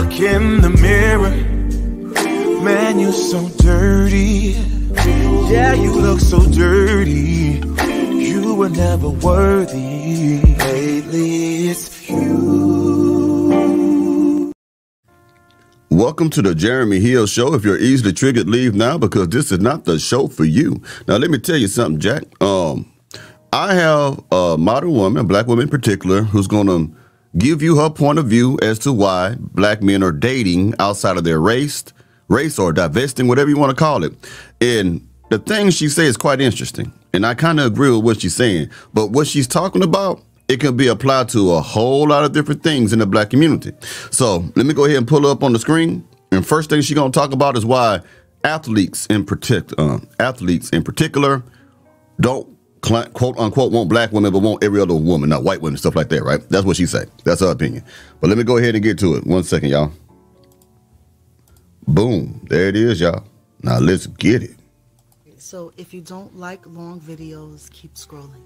look in the mirror, man, you're so dirty. Yeah, you look so dirty. You were never worthy. Lately, it's you. Welcome to the Jeremy Hill Show. If you're easily triggered, leave now because this is not the show for you. Now, let me tell you something, Jack. I have a modern woman, a black woman in particular, who's going to give you her point of view as to why black men are dating outside of their race or divesting, whatever you want to call it. And the thing she says is quite interesting. And I kind of agree with what she's saying. But what she's talking about, it can be applied to a whole lot of different things in the black community. So let me go ahead and pull her up on the screen. And first thing she's going to talk about is why athletes in particular don't, quote unquote, want black women, but want every other woman, not white women, stuff like that, right? That's what she said. That's her opinion. But let me go ahead and get to it. 1 second, y'all. Boom. There it is, y'all. Now let's get it. So if you don't like long videos, keep scrolling.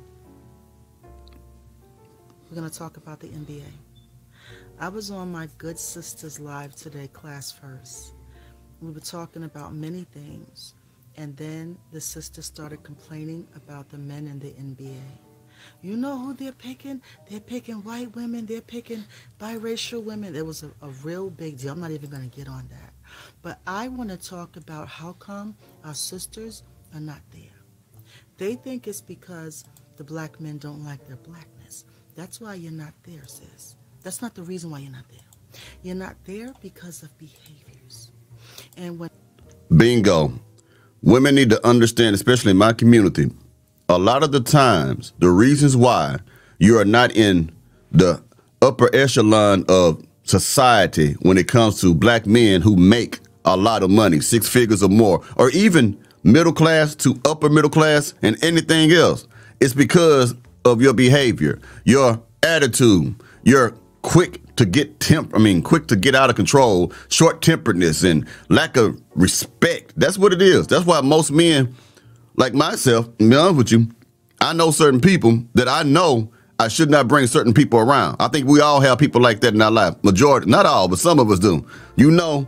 We're going to talk about the NBA. I was on my good sister's live today, class first. We were talking about many things. And then the sister started complaining about the men in the NBA. You know who they're picking? They're picking white women. They're picking biracial women. It was a real big deal. I'm not even going to get on that. But I want to talk about how come our sisters are not there. They think it's because the black men don't like their blackness. That's why you're not there, sis. That's not the reason why you're not there. You're not there because of behaviors. And when... Bingo. Women need to understand, especially in my community, a lot of the times, the reasons why you are not in the upper echelon of society when it comes to black men who make a lot of money, 6 figures or more, or even middle class to upper middle class and anything else, it's because of your behavior, your attitude, your quick to get out of control, short-temperedness, and lack of respect. That's what it is. That's why most men, like myself, to be honest with you, I know certain people that I know I should not bring certain people around. I think we all have people like that in our life. Majority, not all, but some of us do. You know,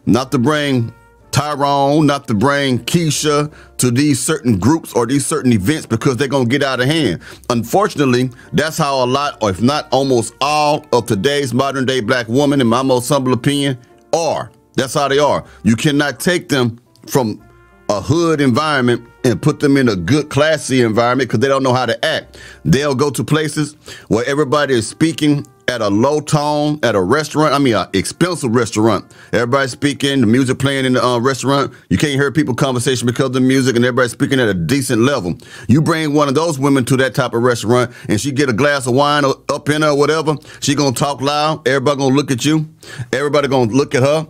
not to bring Tyrone, not to bring Keisha to these certain groups or these certain events because they're going to get out of hand. Unfortunately, that's how a lot, or if not almost all, of today's modern day black women, in my most humble opinion, are. That's how they are. You cannot take them from a hood environment and put them in a good, classy environment because they don't know how to act. They'll go to places where everybody is speaking at a low tone at a restaurant. I mean, an expensive restaurant. Everybody's speaking, the music playing in the restaurant. You can't hear people conversation because of the music, and everybody's speaking at a decent level. You bring one of those women to that type of restaurant, and she get a glass of wine up in her or whatever. She gonna talk loud. Everybody gonna look at you. Everybody gonna look at her.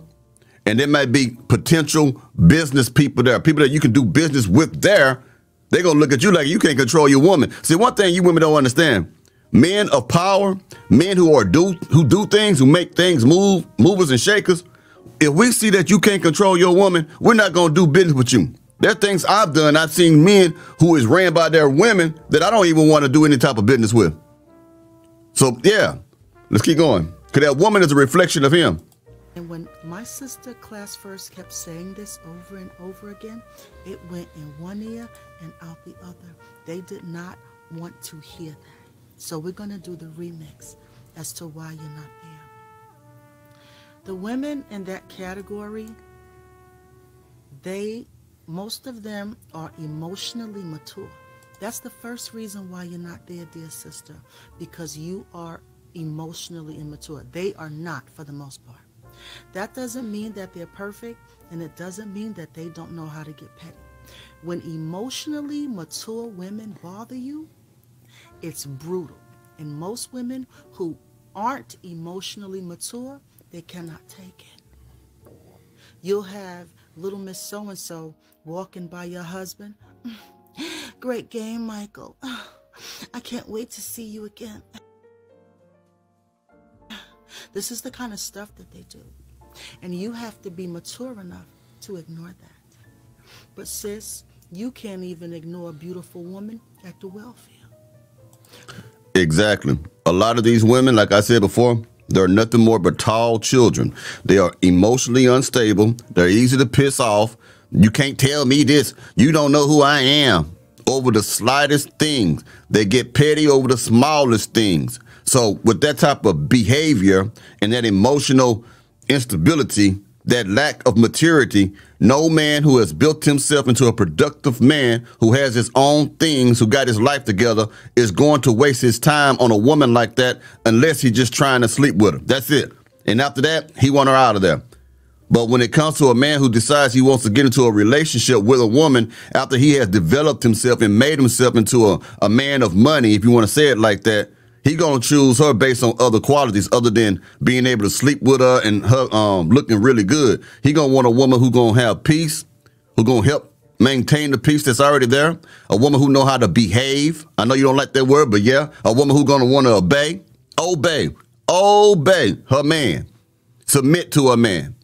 And there might be potential business people there, people that you can do business with there. They're gonna look at you like you can't control your woman. See, one thing you women don't understand. Men of power, men who do things, who make things move, movers and shakers. If we see that you can't control your woman, we're not going to do business with you. There are things I've done. I've seen men who is ran by their women that I don't even want to do any type of business with. So, yeah, let's keep going. Because that woman is a reflection of him. And when my sister class first kept saying this over and over again, it went in one ear and out the other. They did not want to hear that. So we're going to do the remix as to why you're not there. The women in that category, most of them are emotionally mature. That's the first reason why you're not there, dear sister, because you are emotionally immature. They are not, for the most part. That doesn't mean that they're perfect, and it doesn't mean that they don't know how to get petty. When emotionally mature women bother you, it's brutal. And most women who aren't emotionally mature, they cannot take it. You'll have little Miss So-and-so walking by your husband. Great game, Michael. I can't wait to see you again. This is the kind of stuff that they do. And you have to be mature enough to ignore that. But sis, you can't even ignore a beautiful woman at the welfare. Exactly. A lot of these women, like I said before, They're nothing more but tall children. They are emotionally unstable. They're easy to piss off. You can't tell me this. You don't know who I am. Over the slightest things. They get petty over the smallest things. So with that type of behavior and that emotional instability, that lack of maturity, no man who has built himself into a productive man who has his own things, who got his life together, is going to waste his time on a woman like that unless he's just trying to sleep with her. That's it. And after that, he want her out of there. But when it comes to a man who decides he wants to get into a relationship with a woman after he has developed himself and made himself into a man of money, if you want to say it like that, he gonna choose her based on other qualities other than being able to sleep with her and her looking really good. He gonna want a woman who gonna have peace, who gonna help maintain the peace that's already there. A woman who know how to behave. I know you don't like that word, but yeah, a woman who gonna want to obey her man, submit to her man,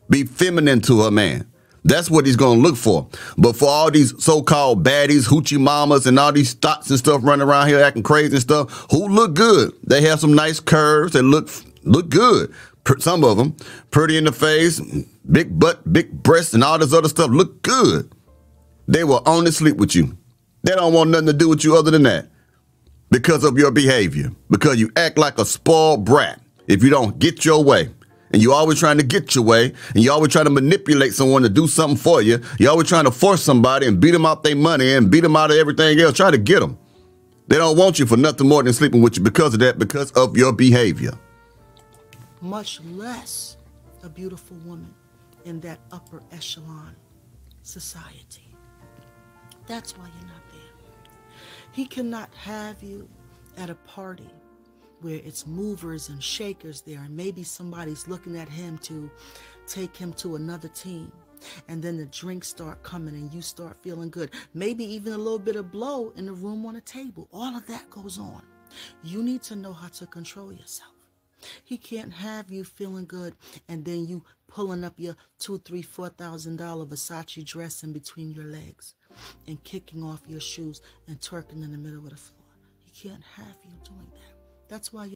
be feminine to her man. That's what he's going to look for. But for all these so-called baddies, hoochie mamas, and all these thoughts and stuff running around here acting crazy and stuff, who look good. They have some nice curves. They look good. Some of them pretty in the face, big butt, big breasts, and all this other stuff look good. They will only sleep with you. They don't want nothing to do with you other than that because of your behavior, because you act like a spoiled brat if you don't get your way. And you're always trying to get your way, and you're always trying to manipulate someone to do something for you. You're always trying to force somebody and beat them out their money and beat them out of everything else. Try to get them. They don't want you for nothing more than sleeping with you because of that, because of your behavior. Much less a beautiful woman in that upper echelon society. That's why you're not there. He cannot have you at a party where it's movers and shakers there, and maybe somebody's looking at him to take him to another team, and then the drinks start coming and you start feeling good, maybe even a little bit of blow in the room on a table. All of that goes on. You need to know how to control yourself. He can't have you feeling good and then you pulling up your $2,000, $3,000, $4,000 Versace dress in between your legs and kicking off your shoes and twerking in the middle of the floor. He can't have you doing that. That's why you...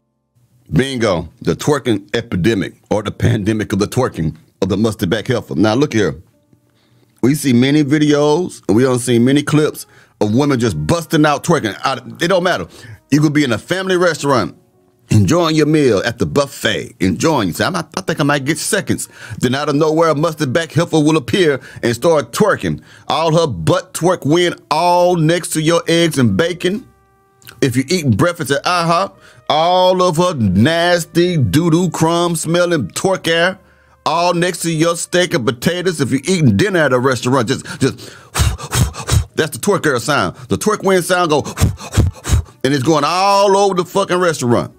Bingo. The twerking epidemic, or the pandemic of the twerking of the mustard back heifer. Now look here. We see many videos, and we don't see many clips of women just busting out twerking. It don't matter. You could be in a family restaurant, enjoying your meal at the buffet, enjoying. You say, I think I might get seconds. Then out of nowhere, a mustard back heifer will appear and start twerking. All her butt twerk win, all next to your eggs and bacon. If you're eating breakfast at IHOP, all of her nasty doo-doo crumb smelling twerk air, all next to your steak and potatoes. If you're eating dinner at a restaurant, just that's the twerk air sound. The twerk wind sound go, and it's going all over the fucking restaurant.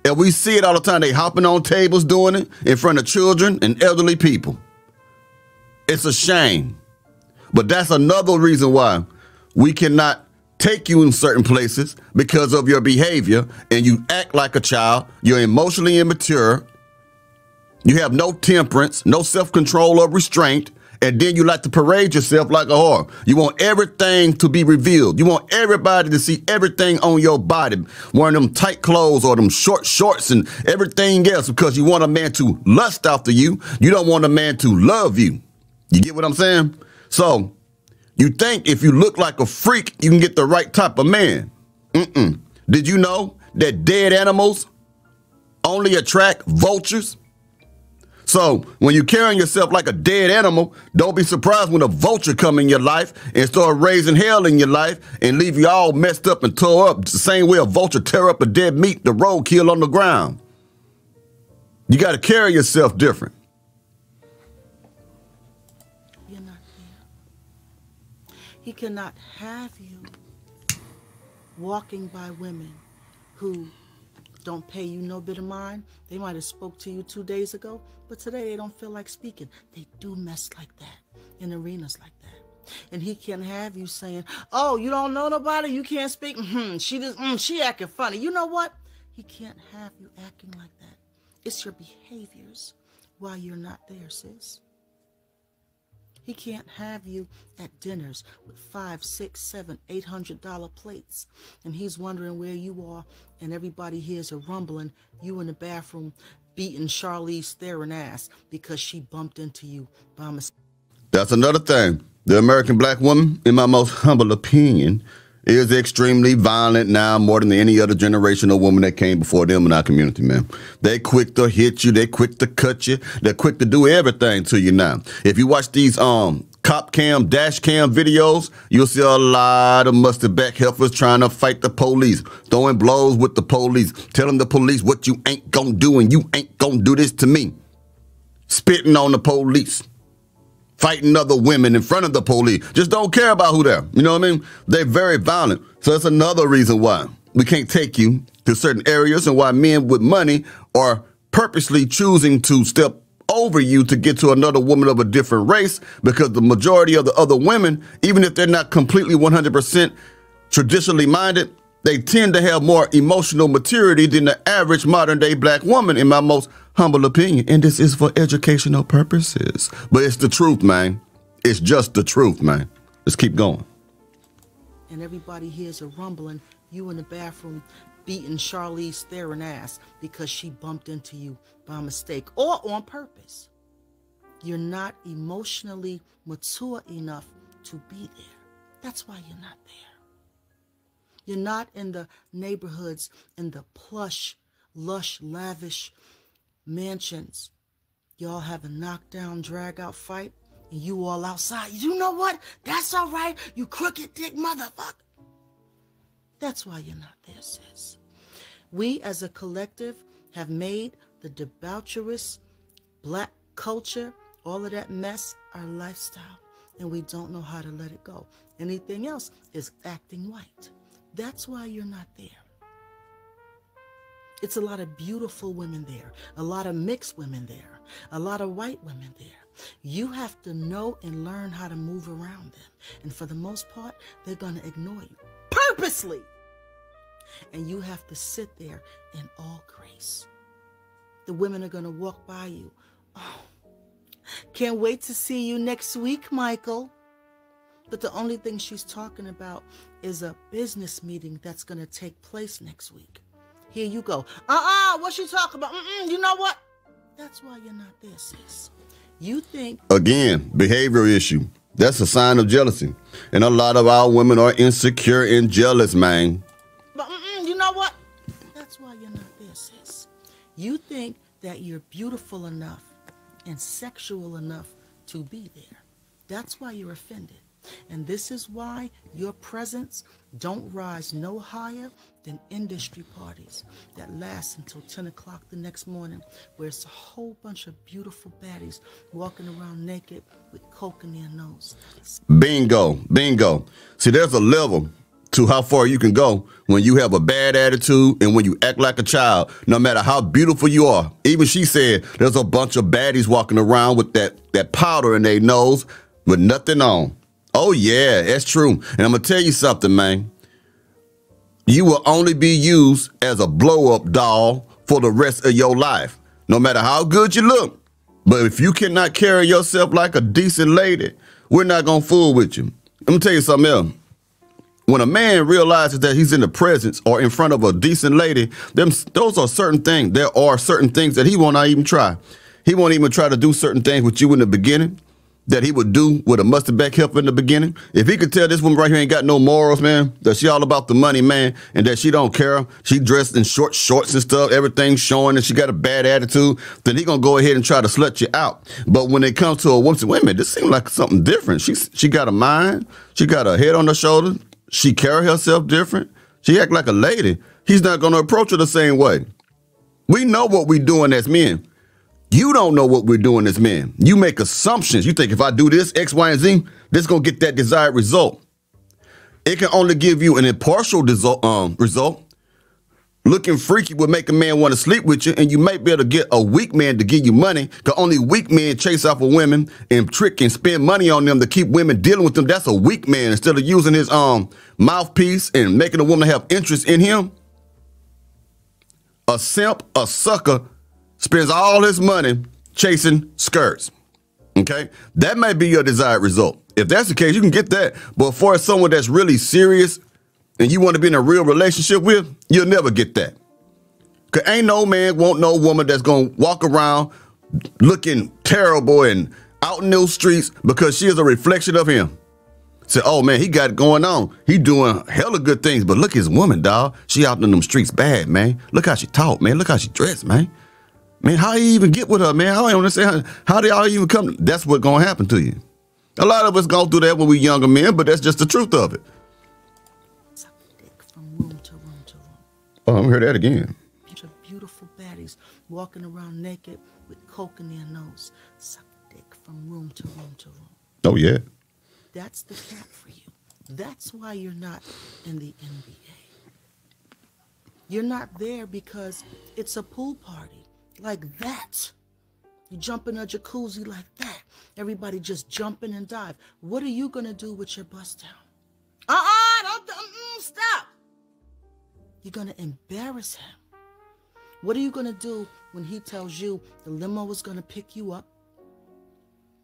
And we see it all the time. They hopping on tables doing it in front of children and elderly people. It's a shame. But that's another reason why we cannot take you in certain places because of your behavior, and you act like a child. You're emotionally immature. You have no temperance, no self-control or restraint, and then you like to parade yourself like a whore. You want everything to be revealed. You want everybody to see everything on your body, wearing them tight clothes or them short shorts and everything else, because you want a man to lust after you. You don't want a man to love you. You get what I'm saying? So you think if you look like a freak, you can get the right type of man. Did you know that dead animals only attract vultures? So when you're carrying yourself like a dead animal, don't be surprised when a vulture come in your life and start raising hell in your life and leave you all messed up and tore up. It's the same way a vulture tear up a dead meat, the roadkill on the ground. You got to carry yourself different. He cannot have you walking by women who don't pay you no bit of mind. They might have spoke to you 2 days ago, but today they don't feel like speaking. They do mess like that in arenas like that. And he can't have you saying, oh, you don't know nobody, you can't speak. She acting funny. You know what? He can't have you acting like that. It's your behaviors while you're not there, sis. He can't have you at dinners with $500, $600, $700, $800 plates. And he's wondering where you are, and everybody hears a rumbling, you in the bathroom beating Charlize Theron ass because she bumped into you by mistake. That's another thing. The American black woman, in my most humble opinion, is extremely violent now more than any other generation of woman that came before them in our community, man. They quick to hit you. They quick to cut you. They're quick to do everything to you now. If you watch these cop cam, dash cam videos, you'll see a lot of mustard back heifers trying to fight the police, throwing blows with the police, telling the police what you ain't gonna do and you ain't gonna do this to me, spitting on the police, fighting other women in front of the police. Just don't care about who they're. You know what I mean? They're very violent. So that's another reason why we can't take you to certain areas and why men with money are purposely choosing to step over you to get to another woman of a different race, because the majority of the other women, even if they're not completely 100% traditionally minded, they tend to have more emotional maturity than the average modern day black woman, in my most humble opinion. And this is for educational purposes. But it's the truth, man. It's just the truth, man. Let's keep going. And everybody hears a rumbling, you in the bathroom beating Charlize Theron ass because she bumped into you by mistake or on purpose. You're not emotionally mature enough to be there. That's why you're not there. You're not in the neighborhoods, in the plush, lush, lavish mansions. Y'all have a knockdown, drag-out fight, and you all outside. You know what? That's all right, you crooked dick motherfucker. That's why you're not there, sis. We, as a collective, have made the debaucherous black culture, all of that mess, our lifestyle, and we don't know how to let it go. Anything else is acting white. That's why you're not there. It's a lot of beautiful women there, a lot of mixed women there, a lot of white women there. You have to know and learn how to move around them. And for the most part, they're going to ignore you purposely. And you have to sit there in all grace. The women are going to walk by you. Oh, can't wait to see you next week, Michael. But the only thing she's talking about is a business meeting that's going to take place next week. Here you go. What you talking about? You know what? That's why you're not there, sis. You think... Again, behavior issue. That's a sign of jealousy. And a lot of our women are insecure and jealous, man. But you know what? That's why you're not there, sis. You think that you're beautiful enough and sexual enough to be there. That's why you're offended. And this is why your presence don't rise no higher than industry parties that last until 10 o'clock the next morning, where it's a whole bunch of beautiful baddies walking around naked with coke in their nose. Bingo, bingo. See, there's a level to how far you can go when you have a bad attitude and when you act like a child, no matter how beautiful you are. Even she said there's a bunch of baddies walking around with that powder in their nose with nothing on. Oh, yeah, that's true. And I'm going to tell you something, man. You will only be used as a blow-up doll for the rest of your life, no matter how good you look. But if you cannot carry yourself like a decent lady, we're not going to fool with you. Let me tell you something else. When a man realizes that he's in the presence or in front of a decent lady, those are certain things. There are certain things that he won't even try. He won't even try to do certain things with you in the beginning that he would do with a mustard back heifer in the beginning. If he could tell this woman right here ain't got no morals, man, that she all about the money, man, and that she don't care, she dressed in short shorts and stuff, everything's showing, and she got a bad attitude, then he gonna go ahead and try to slut you out. But when it comes to a woman, wait a minute, this seems like something different. She got a mind, she got a head on her shoulders, she carry herself different, she act like a lady. He's not gonna approach her the same way. We know what we doing as men. You don't know what we're doing as men. You make assumptions. You think if I do this, X, Y, and Z, this is going to get that desired result. It can only give you an impartial result. Looking freaky would make a man want to sleep with you, and you might be able to get a weak man to give you money, because only weak men chase after women and trick and spend money on them to keep women dealing with them. That's a weak man. Instead of using his mouthpiece and making a woman have interest in him, a simp, a sucker, spends all his money chasing skirts. Okay, that might be your desired result. If that's the case, you can get that. But for someone that's really serious and you want to be in a real relationship with, you'll never get that. Cause ain't no man want no woman that's gonna walk around looking terrible and out in those streets because she is a reflection of him. Say, oh man, he got it going on. He doing hella good things, but look at his woman, dog. She out in them streets bad, man. Look how she talk, man. Look how she dressed, man. Man, how you even get with her, man? I don't understand how do y'all even come? That's what's gonna happen to you. A lot of us go through that when we're younger men, but that's just the truth of it. Suck dick from room to room to room. Oh, I'm gonna hear that again. Bunch of beautiful baddies walking around naked with coke in their nose. Suck dick from room to room to room. Oh yeah. That's the cap for you. That's why you're not in the NBA. You're not there because it's a pool party like that. You jump in a jacuzzi like that. Everybody just jumping and dive. What are you going to do with your bust down? Stop. You're going to embarrass him. What are you going to do when he tells you the limo is going to pick you up?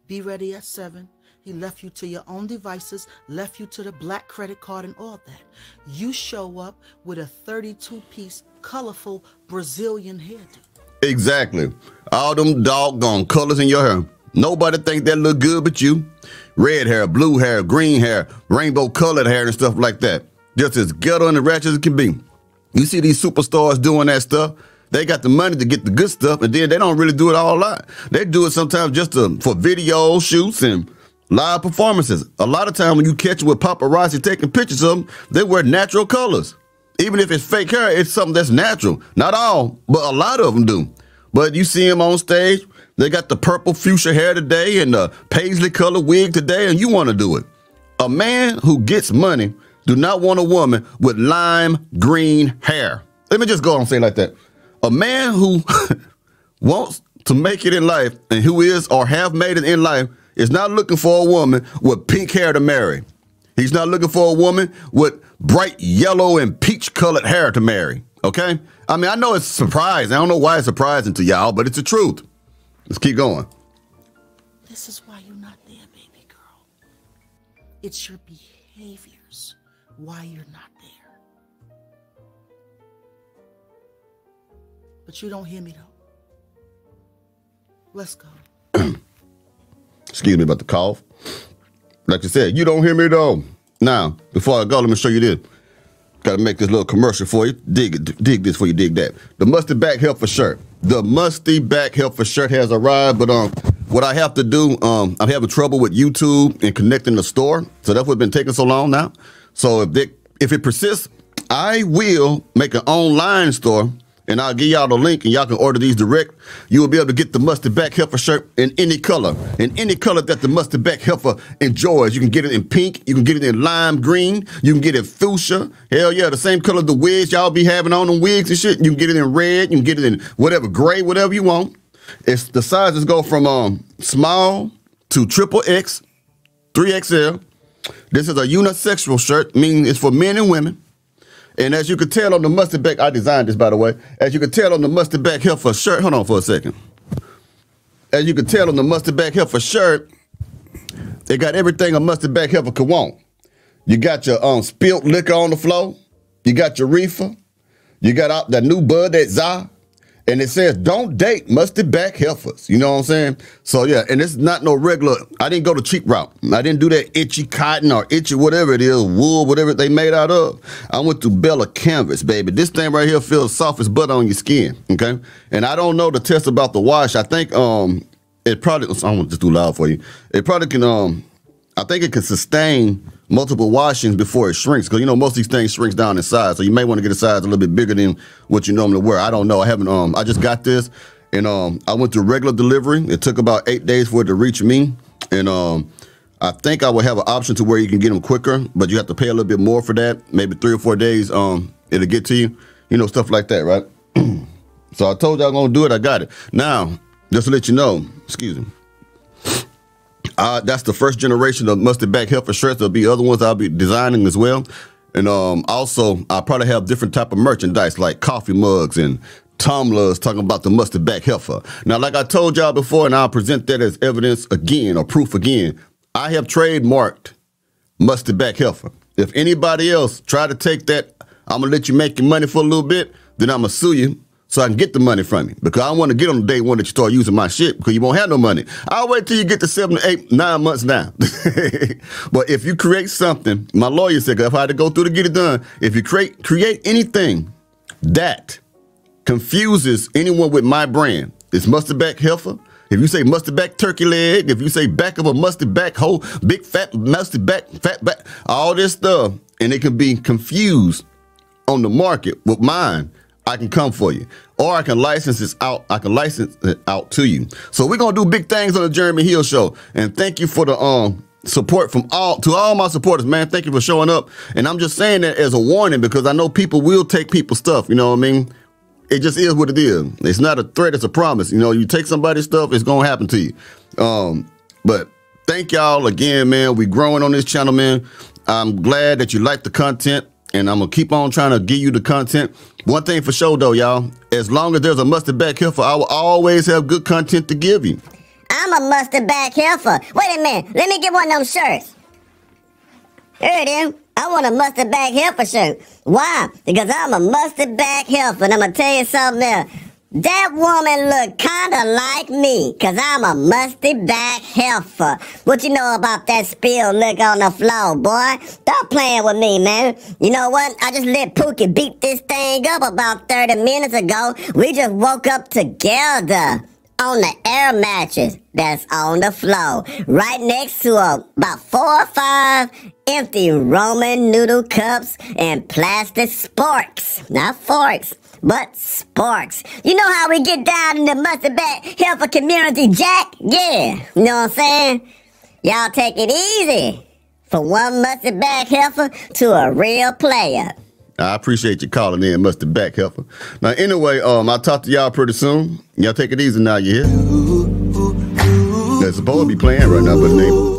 Be ready at 7. He left you to your own devices, left you to the black credit card and all that. You show up with a 32-piece, colorful Brazilian hairdo. Exactly. All them doggone colors in your hair. Nobody think that look good but you. Red hair, blue hair, green hair, rainbow colored hair and stuff like that. Just as ghetto and ratchet as it can be. You see these superstars doing that stuff. They got the money to get the good stuff, and then they don't really do it all a lot. They do it sometimes just for video shoots and live performances. A lot of time when you catch them with paparazzi taking pictures of them, they wear natural colors. Even if it's fake hair, it's something that's natural. Not all, but a lot of them do. But you see them on stage, they got the purple fuchsia hair today and the paisley color wig today, and you want to do it. A man who gets money do not want a woman with lime green hair. Let me just go on and say it like that. A man who wants to make it in life and who is or have made it in life is not looking for a woman with pink hair to marry. He's not looking for a woman with bright yellow and peach colored hair to marry. Okay? I mean, I know it's surprising. I don't know why it's surprising to y'all, but it's the truth. Let's keep going. This is why you're not there, baby girl. It's your behaviors why you're not there. But you don't hear me though. Let's go. Excuse me about the cough. Like I said, you don't hear me though. Now, before I go, let me show you this. Got to make this little commercial for you. Dig this before you dig that. The Musty Back Helper shirt. The Musty Back Helper shirt has arrived, but what I have to do, I'm having trouble with YouTube and connecting the store. So that's what's been taking so long now. So if it persists, I will make an online store, and I'll give y'all the link, and y'all can order these direct. You will be able to get the Musty Back Helper shirt in any color that the Musty Back Helper enjoys. You can get it in pink. You can get it in lime green. You can get it fuchsia. Hell yeah, the same color the wigs y'all be having on them wigs and shit. You can get it in red. You can get it in whatever, gray, whatever you want. It's the sizes go from small to XXX, 3XL. This is a unisexual shirt, meaning it's for men and women. And as you can tell on the Musty Back, I designed this, by the way. As you can tell on the Musty Back Helper shirt, hold on for a second. As you can tell on the Musty Back Helper shirt, they got everything a Musty Back Helper could want. You got your spilt liquor on the floor. You got your reefer. You got that new bud, that Za. And it says, don't date Musty Back Heifers. You know what I'm saying? So, yeah, and it's not no regular. I didn't go the cheap route. I didn't do that itchy cotton or itchy whatever it is, wool, whatever they made out of. I went to Bella Canvas, baby. This thing right here feels soft as butter on your skin, okay? And I don't know the test about the wash. I think it probably, I won't just do loud for you. It probably can, I think it can sustain multiple washings before it shrinks, because you know most of these things shrinks down in size, so you may want to get a size a little bit bigger than what you normally wear. I don't know. I haven't. I just got this, and I went to regular delivery. It took about 8 days for it to reach me, and I think I will have an option to where you can get them quicker, but you have to pay a little bit more for that. Maybe 3 or 4 days. It'll get to you. You know, stuff like that, right? So I told you I'm gonna do it. I got it. Now, just to let you know. Excuse me. That's the first generation of Musty Back Helper shirts. There'll be other ones I'll be designing as well. And also, I'll probably have different type of merchandise like coffee mugs and Tomla's talking about the mustard back heifer. Now, like I told y'all before, and I'll present that as evidence again or proof again, I have trademarked mustard back heifer. If anybody else try to take that, I'm going to let you make your money for a little bit, then I'm going to sue you so I can get the money from you. Because I want to get on the day one that you start using my shit because you won't have no money. I'll wait till you get to 7, 8, 9 months now. But if you create something, my lawyer said, if I had to go through to get it done, if you create anything that confuses anyone with my brand, it's mustard back heifer. If you say mustard back turkey leg, if you say back of a mustard back whole, big fat mustard back, fat back, all this stuff, and it can be confused on the market with mine, I can come for you. Or I can license it out. I can license it out to you. So we're gonna do big things on the Jeremy Hill Show. And thank you for the support from all my supporters, man. Thank you for showing up. And I'm just saying that as a warning because I know people will take people's stuff. You know what I mean? It just is what it is. It's not a threat, it's a promise. You know, you take somebody's stuff, it's gonna happen to you. But thank y'all again, man. We growing on this channel, man. I'm glad that you like the content, and I'm gonna keep on trying to give you the content. One thing for sure though, y'all, as long as there's a mustard back heifer, I will always have good content to give you. I'm a mustard back heifer. Wait a minute, let me get one of them shirts. Here it is. I want a mustard back heifer shirt. Why? Because I'm a mustard back heifer. And I'm going to tell you something else. That woman look kind of like me, because I'm a mustard back heifer. What you know about that spill lick on the floor, boy? Stop playing with me, man. You know what? I just let Pookie beat this thing up about 30 minutes ago. We just woke up together on the air mattress that's on the floor, right next to about 4 or 5 empty Roman noodle cups and plastic sporks. Not forks, but sporks. You know how we get down in the mustard back heifer community, Jack? Yeah, you know what I'm saying? Y'all take it easy. From one mustard back heifer to a real player. I appreciate you calling in, mustard back heifer. Now, anyway, I'll talk to y'all pretty soon. Y'all take it easy now, you hear? They're supposed to be playing right now, but they